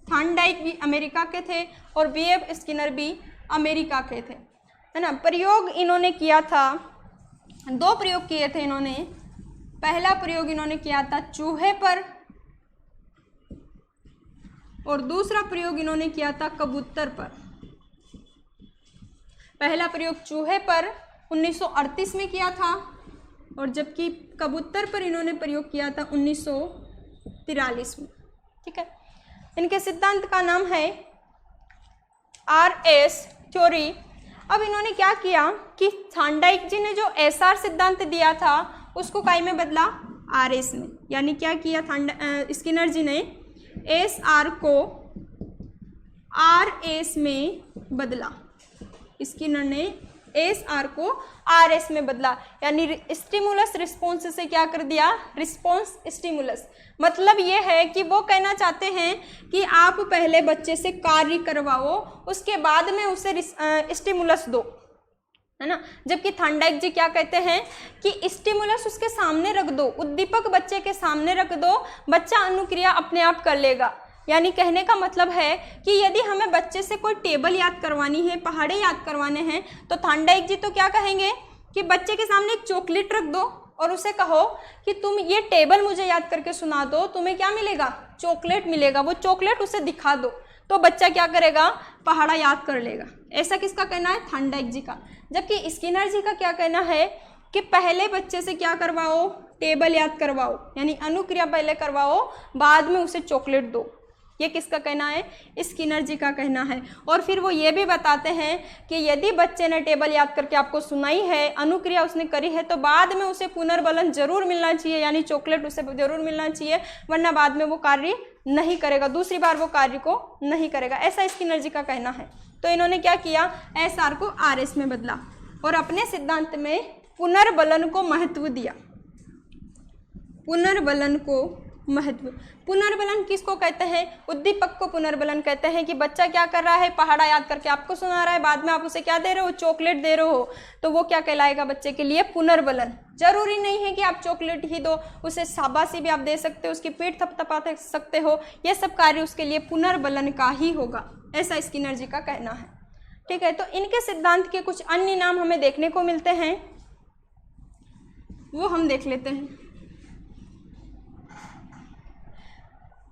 थॉर्नडाइक भी अमेरिका के थे और बीएफ स्किनर भी अमेरिका के थे, है ना। प्रयोग इन्होंने किया था, दो प्रयोग किए थे इन्होंने। पहला प्रयोग इन्होंने किया था चूहे पर और दूसरा प्रयोग इन्होंने किया था कबूतर पर। पहला प्रयोग चूहे पर 1938 में किया था और जबकि कबूतर पर इन्होंने प्रयोग किया था 1943 में। ठीक है, इनके सिद्धांत का नाम है आरएस थ्योरी। अब इन्होंने क्या किया कि थॉर्नडाइक जी ने जो एसआर सिद्धांत दिया था उसको काय में बदला, आरएस में, यानी क्या किया स्किनर जी ने एसआर को आरएस में बदला, स्किनर ने एसआर को आरएस में बदला, यानी स्टिमुलस रिस्पॉन्स से क्या कर दिया, रिस्पॉन्स स्टिमुलस। मतलब ये है कि वो कहना चाहते हैं कि आप पहले बच्चे से कार्य करवाओ, उसके बाद में उसे स्टिमुलस दो, है ना। जबकि थॉर्नडाइक जी क्या कहते हैं कि स्टिमुलस उसके सामने रख दो, उद्दीपक बच्चे के सामने रख दो, बच्चा अनुक्रिया अपने आप कर लेगा। यानी कहने का मतलब है कि यदि हमें बच्चे से कोई टेबल याद करवानी है, पहाड़े याद करवाने हैं, तो थॉर्नडाइक जी तो क्या कहेंगे कि बच्चे के सामने एक चॉकलेट रख दो और उसे कहो कि तुम ये टेबल मुझे याद करके सुना दो, तुम्हें क्या मिलेगा, चॉकलेट मिलेगा। वो चॉकलेट उसे दिखा दो तो बच्चा क्या करेगा, पहाड़ा याद कर लेगा। ऐसा किसका कहना है, थॉर्नडाइक जी का। जबकि स्किनर जी का क्या कहना है कि पहले बच्चे से क्या करवाओ, टेबल याद करवाओ, यानी अनुक्रिया पहले करवाओ, बाद में उसे चॉकलेट दो। ये किसका कहना है, स्किनर जी का कहना है। और फिर वो ये भी बताते हैं कि यदि बच्चे ने टेबल याद करके आपको सुनाई है, अनुक्रिया उसने करी है, तो बाद में उसे पुनर्बलन जरूर मिलना चाहिए, यानी चॉकलेट उसे जरूर मिलना चाहिए, वरना बाद में वो कार्य नहीं करेगा, दूसरी बार वो कार्य को नहीं करेगा। ऐसा स्किनर जी का कहना है। तो इन्होंने क्या किया, एसआर को आरएस में बदला और अपने सिद्धांत में पुनर्बलन को महत्व दिया। पुनर्बलन को महत्व, पुनर्बलन किसको कहते हैं, उद्दीपक को पुनर्बलन कहते हैं। कि बच्चा क्या कर रहा है, पहाड़ा याद करके आपको सुना रहा है, बाद में आप उसे क्या दे रहे हो, चॉकलेट दे रहे हो, तो वो क्या कहलाएगा बच्चे के लिए, पुनर्बलन। जरूरी नहीं है कि आप चॉकलेट ही दो, उसे शाबाशी भी आप दे सकते हो, उसकी पीठ थपथपा सकते हो, ये सब कार्य उसके लिए पुनर्बलन का ही होगा, ऐसा स्किनर जी का कहना है। ठीक है, तो इनके सिद्धांत के कुछ अन्य नाम हमें देखने को मिलते हैं, वो हम देख लेते हैं।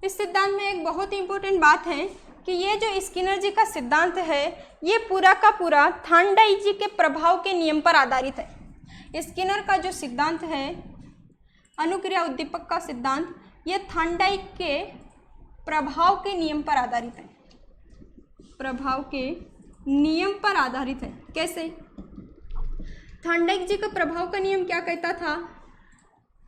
इस सिद्धांत में एक बहुत ही इंपॉर्टेंट बात है कि ये जो स्किनर जी का सिद्धांत है ये पूरा का पूरा थॉर्नडाइक जी के प्रभाव के नियम पर आधारित है। स्किनर का जो सिद्धांत है अनुक्रिया उद्दीपक का सिद्धांत, ये थॉर्नडाइक के प्रभाव के नियम पर आधारित है, प्रभाव के नियम पर आधारित है। कैसे, थॉर्नडाइक जी का प्रभाव का नियम क्या कहता था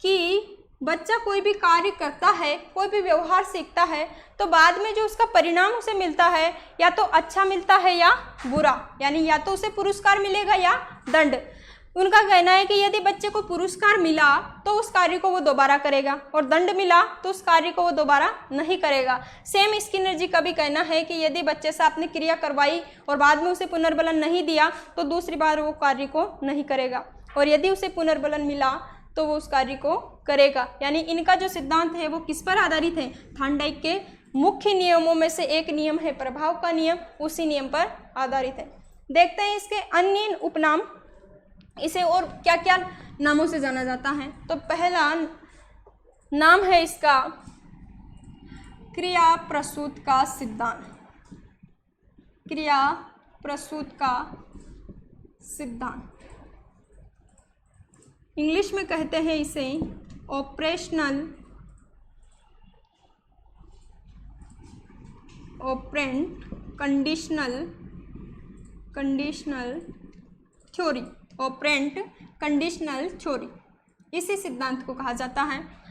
कि बच्चा कोई भी कार्य करता है, कोई भी व्यवहार सीखता है, तो बाद में जो उसका परिणाम उसे मिलता है या तो अच्छा मिलता है या बुरा, यानी या तो उसे पुरस्कार मिलेगा या दंड। उनका कहना है कि यदि बच्चे को पुरस्कार मिला तो उस कार्य को वो दोबारा करेगा और दंड मिला तो उस कार्य को वो दोबारा नहीं करेगा। सेम स्किनर जी का भी कहना है कि यदि बच्चे से आपने क्रिया करवाई और बाद में उसे पुनर्बलन नहीं दिया तो दूसरी बार वो कार्य को नहीं करेगा, और यदि उसे पुनर्बलन मिला तो वो उस कार्य को करेगा। यानी इनका जो सिद्धांत है वो किस पर आधारित है, थॉर्नडाइक के मुख्य नियमों में से एक नियम है प्रभाव का नियम, उसी नियम पर आधारित है। देखते हैं इसके अन्य उपनाम, इसे और क्या क्या नामों से जाना जाता है। तो पहला नाम है इसका क्रिया प्रसूत का सिद्धांत, क्रिया प्रसूत का सिद्धांत। इंग्लिश में कहते हैं इसे operant conditional theory, operant conditional theory, इसी सिद्धांत को कहा जाता है।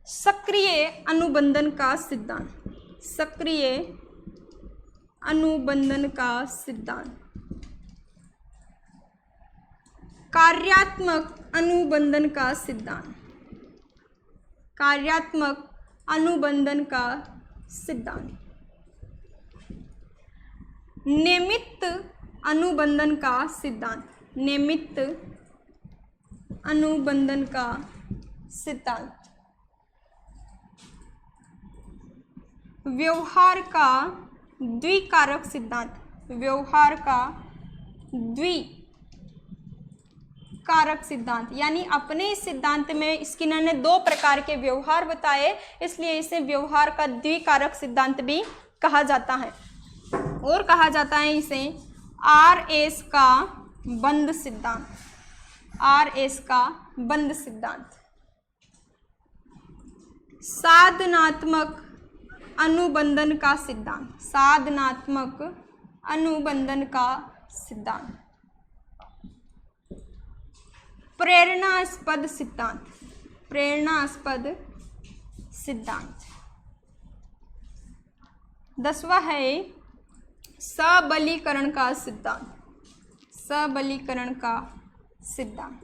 सक्रिय अनुबंधन का सिद्धांत, सक्रिय अनुबंधन का सिद्धांत। कार्यात्मक अनुबंधन का सिद्धांत, कार्यात्मक अनुबंधन का सिद्धांत। नियमित अनुबंधन का सिद्धांत, नियमित अनुबंधन का सिद्धांत। व्यवहार का द्विकारक सिद्धांत, व्यवहार का द्विकारक सिद्धांत, यानी अपने इस सिद्धांत में स्किनर ने दो प्रकार के व्यवहार बताए, इसलिए इसे व्यवहार का द्विकारक सिद्धांत भी कहा जाता है। और कहा जाता है इसे RS का बंद सिद्धांत, RS का बंद सिद्धांत। साधनात्मक अनुबंधन का सिद्धांत, साधनात्मक अनुबंधन का सिद्धांत। प्रेरणास्पद सिद्धांत, प्रेरणास्पद सिद्धांत। 10वां है सबलीकरण का सिद्धांत, सबलीकरण का सिद्धांत।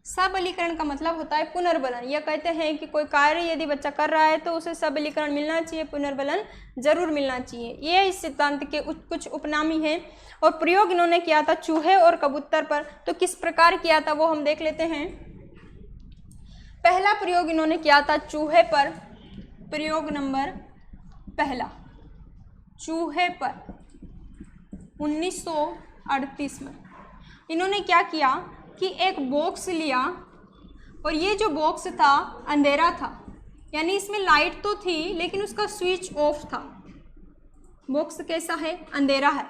सबलीकरण का मतलब होता है पुनर्बलन। यह कहते हैं कि कोई कार्य यदि बच्चा कर रहा है तो उसे सबलीकरण मिलना चाहिए, पुनर्बलन जरूर मिलना चाहिए। ये इस सिद्धांत के कुछ उपनामी हैं और प्रयोग इन्होंने किया था चूहे और कबूतर पर। तो किस प्रकार किया था वो हम देख लेते हैं। पहला प्रयोग इन्होंने किया था चूहे पर, प्रयोग नंबर पहला चूहे पर 1938 में। इन्होंने क्या किया कि एक बॉक्स लिया और ये जो बॉक्स था अंधेरा था, यानी इसमें लाइट तो थी लेकिन उसका स्विच ऑफ था। बॉक्स कैसा है? अंधेरा है।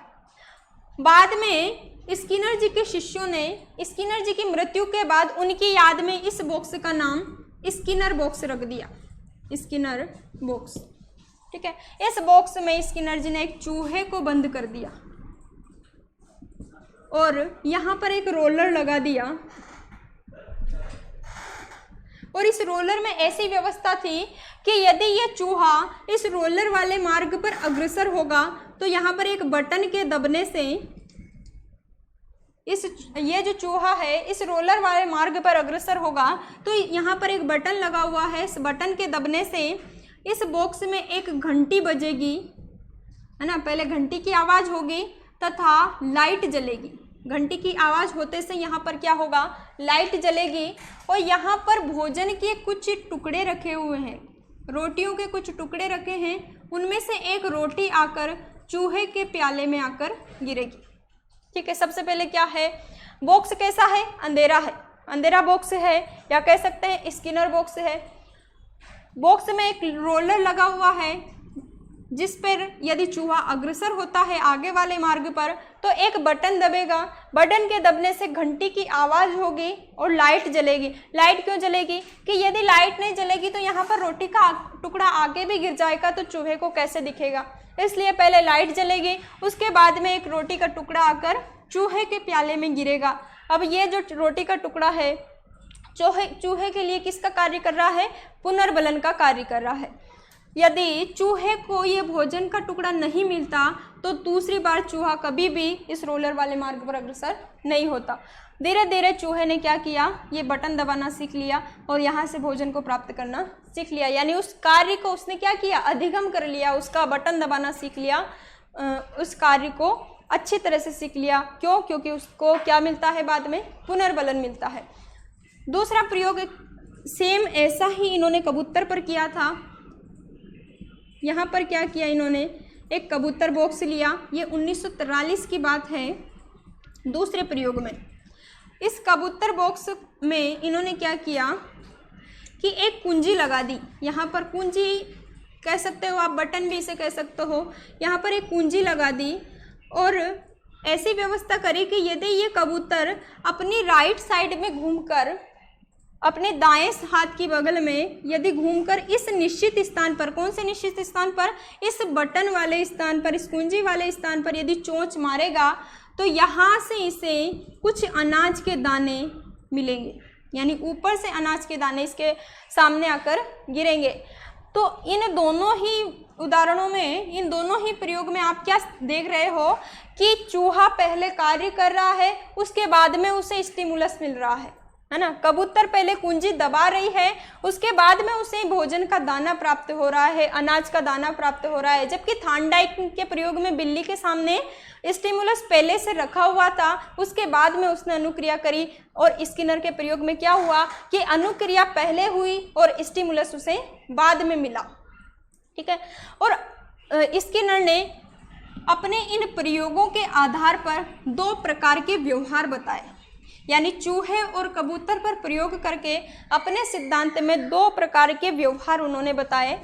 बाद में स्किनर जी के शिष्यों ने स्किनर जी की मृत्यु के बाद उनकी याद में इस बॉक्स का नाम स्किनर बॉक्स रख दिया, स्किनर बॉक्स। ठीक है, इस बॉक्स में स्किनर जी ने एक चूहे को बंद कर दिया और यहाँ पर एक रोलर लगा दिया और इस रोलर में ऐसी व्यवस्था थी कि यदि यह चूहा इस रोलर वाले मार्ग पर अग्रसर होगा तो यहाँ पर एक बटन के दबने से ये जो चूहा है इस रोलर वाले मार्ग पर अग्रसर होगा तो यहाँ पर एक बटन लगा हुआ है। इस बटन के दबने से इस बॉक्स में एक घंटी बजेगी, है ना। पहले घंटी की आवाज़ होगी तथा लाइट जलेगी। घंटी की आवाज़ होते से यहाँ पर क्या होगा? लाइट जलेगी और यहाँ पर भोजन के कुछ टुकड़े रखे हुए हैं, रोटियों के कुछ टुकड़े रखे हैं। उनमें से एक रोटी आकर चूहे के प्याले में आकर गिरेगी। ठीक है, सबसे पहले क्या है? बॉक्स कैसा है? अंधेरा है, अंधेरा बॉक्स है या कह सकते हैं स्किनर बॉक्स है। बॉक्स में एक रोलर लगा हुआ है जिस पर यदि चूहा अग्रसर होता है आगे वाले मार्ग पर तो एक बटन दबेगा। बटन के दबने से घंटी की आवाज़ होगी और लाइट जलेगी। लाइट क्यों जलेगी? कि यदि लाइट नहीं जलेगी तो यहाँ पर रोटी का टुकड़ा आगे भी गिर जाएगा तो चूहे को कैसे दिखेगा। इसलिए पहले लाइट जलेगी, उसके बाद में एक रोटी का टुकड़ा आकर चूहे के प्याले में गिरेगा। अब ये जो रोटी का टुकड़ा है चूहे के लिए किसका कार्य कर रहा है? पुनर्बलन का कार्य कर रहा है। यदि चूहे को ये भोजन का टुकड़ा नहीं मिलता तो दूसरी बार चूहा कभी भी इस रोलर वाले मार्ग पर अग्रसर नहीं होता। धीरे धीरे चूहे ने क्या किया? ये बटन दबाना सीख लिया और यहाँ से भोजन को प्राप्त करना सीख लिया। यानी उस कार्य को उसने क्या किया? अधिगम कर लिया, उसका बटन दबाना सीख लिया, उस कार्य को अच्छी तरह से सीख लिया। क्यों? क्योंकि उसको क्या मिलता है? बाद में पुनर्बलन मिलता है। दूसरा प्रयोग सेम ऐसा ही इन्होंने कबूतर पर किया था। यहाँ पर क्या किया इन्होंने? एक कबूतर बॉक्स लिया। ये 1943 की बात है। दूसरे प्रयोग में इस कबूतर बॉक्स में इन्होंने क्या किया कि एक कुंजी लगा दी। यहाँ पर कुंजी कह सकते हो आप, बटन भी इसे कह सकते हो। यहाँ पर एक कुंजी लगा दी और ऐसी व्यवस्था करी कि यदि ये कबूतर अपनी राइट साइड में घूमकर अपने दाएं हाथ की बगल में यदि घूमकर इस निश्चित स्थान पर, कौन से निश्चित स्थान पर, इस बटन वाले स्थान पर, इस कुंजी वाले स्थान पर यदि चोंच मारेगा तो यहाँ से इसे कुछ अनाज के दाने मिलेंगे, यानी ऊपर से अनाज के दाने इसके सामने आकर गिरेंगे। तो इन दोनों ही उदाहरणों में, इन दोनों ही प्रयोग में आप क्या देख रहे हो कि चूहा पहले कार्य कर रहा है, उसके बाद में उसे स्टिमुलस मिल रहा है ना। कबूतर पहले कुंजी दबा रही है, उसके बाद में उसे भोजन का दाना प्राप्त हो रहा है, अनाज का दाना प्राप्त हो रहा है। जबकि थार्नडाइक के प्रयोग में बिल्ली के सामने स्टिमुलस पहले से रखा हुआ था, उसके बाद में उसने अनुक्रिया करी। और स्किनर के प्रयोग में क्या हुआ कि अनुक्रिया पहले हुई और स्टिमुलस उसे बाद में मिला। ठीक है। और स्किनर ने अपने इन प्रयोगों के आधार पर 2 प्रकार के व्यवहार बताए, यानी चूहे और कबूतर पर प्रयोग करके अपने सिद्धांत में 2 प्रकार के व्यवहार उन्होंने बताए।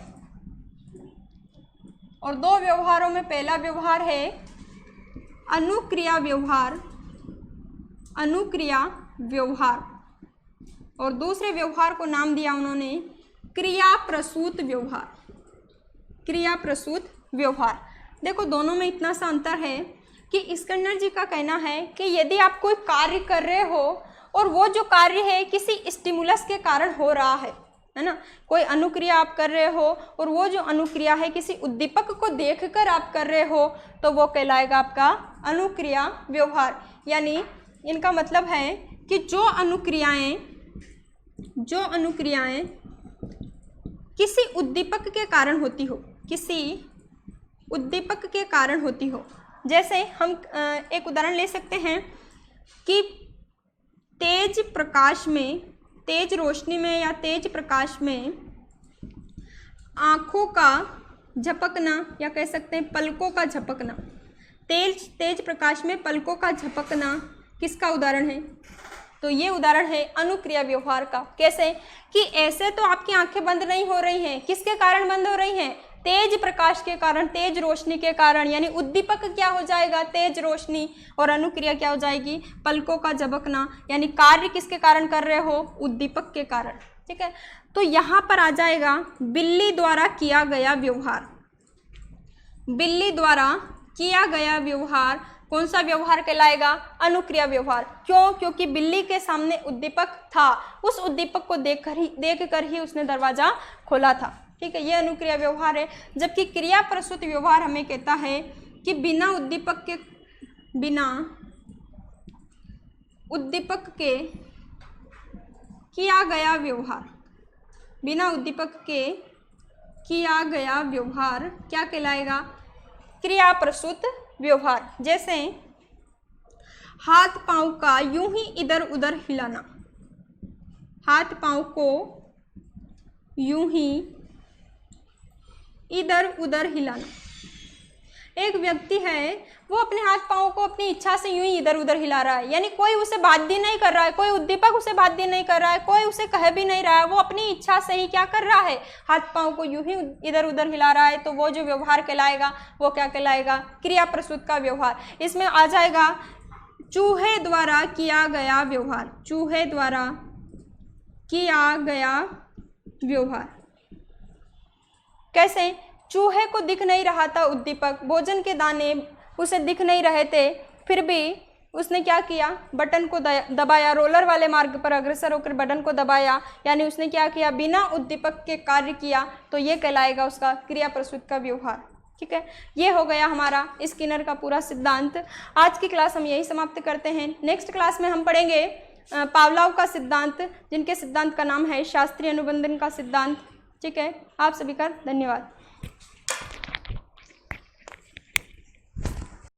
और 2 व्यवहारों में पहला व्यवहार है अनुक्रिया व्यवहार, अनुक्रिया व्यवहार, और दूसरे व्यवहार को नाम दिया उन्होंने क्रिया प्रसूत व्यवहार, क्रिया प्रसूत व्यवहार। देखो दोनों में इतना सा अंतर है कि स्किनर जी का कहना है कि यदि आप कोई कार्य कर रहे हो और वो जो कार्य है किसी स्टिमुलस के कारण हो रहा है ना, कोई अनुक्रिया आप कर रहे हो और वो जो अनुक्रिया है किसी उद्दीपक को देखकर आप कर रहे हो, तो वो कहलाएगा आपका अनुक्रिया व्यवहार। यानी इनका मतलब है कि जो अनुक्रियाएं किसी उद्दीपक के कारण होती हो, किसी उद्दीपक के कारण होती हो। जैसे हम एक उदाहरण ले सकते हैं कि तेज प्रकाश में, तेज रोशनी में या तेज प्रकाश में आँखों का झपकना, या कह सकते हैं पलकों का झपकना। तेज प्रकाश में पलकों का झपकना किसका उदाहरण है? तो ये उदाहरण है अनुक्रिया व्यवहार का। कैसे कि ऐसे तो आपकी आंखें बंद नहीं हो रही हैं, किसके कारण बंद हो रही हैं? तेज प्रकाश के कारण, तेज रोशनी के कारण। यानी उद्दीपक क्या हो जाएगा? तेज रोशनी, और अनुक्रिया क्या हो जाएगी? पलकों का झपकना। यानी कार्य किसके कारण कर रहे हो? उद्दीपक के कारण। ठीक है। तो यहाँ पर आ जाएगा बिल्ली द्वारा किया गया व्यवहार। बिल्ली द्वारा किया गया व्यवहार कौन सा व्यवहार कहलाएगा? अनुक्रिया व्यवहार। क्यों? क्योंकि बिल्ली के सामने उद्दीपक था, उस उद्दीपक को देखकर ही उसने दरवाजा खोला था। ठीक है, ये अनुक्रिया व्यवहार है। जबकि क्रिया प्रसूत व्यवहार हमें कहता है कि बिना उद्दीपक के किया गया व्यवहार, बिना उद्दीपक के किया गया व्यवहार क्या कहलाएगा? क्रिया प्रसूत व्यवहार। जैसे हाथ पांव का यूं ही इधर उधर हिलाना, हाथ पांव को यूं ही इधर उधर हिलाना। एक व्यक्ति है, वो अपने हाथ पांव को अपनी इच्छा से यूं ही इधर उधर हिला रहा है, यानी कोई उसे बाध्य नहीं कर रहा है, कोई उद्दीपक उसे बाध्य नहीं कर रहा है, कोई उसे कह भी नहीं रहा है, वो अपनी इच्छा से ही क्या कर रहा है? हाथ पांव को यूं ही इधर उधर हिला रहा है। तो वो जो व्यवहार कहलाएगा वो क्या कहलाएगा? क्रिया प्रसूत का व्यवहार। इसमें आ जाएगा चूहे द्वारा किया गया व्यवहार, चूहे द्वारा किया गया व्यवहार। कैसे? चूहे को दिख नहीं रहा था उद्दीपक, भोजन के दाने उसे दिख नहीं रहे थे, फिर भी उसने क्या किया? बटन को दबाया, रोलर वाले मार्ग पर अग्रसर होकर बटन को दबाया, यानी उसने क्या किया? बिना उद्दीपक के कार्य किया। तो ये कहलाएगा उसका क्रिया प्रसूत का व्यवहार। ठीक है, ये हो गया हमारा स्किनर का पूरा सिद्धांत। आज की क्लास हम यही समाप्त करते हैं। नेक्स्ट क्लास में हम पढ़ेंगे पावलोव का सिद्धांत, जिनके सिद्धांत का नाम है शास्त्रीय अनुबंधन का सिद्धांत। ठीक है, आप सभी का धन्यवाद।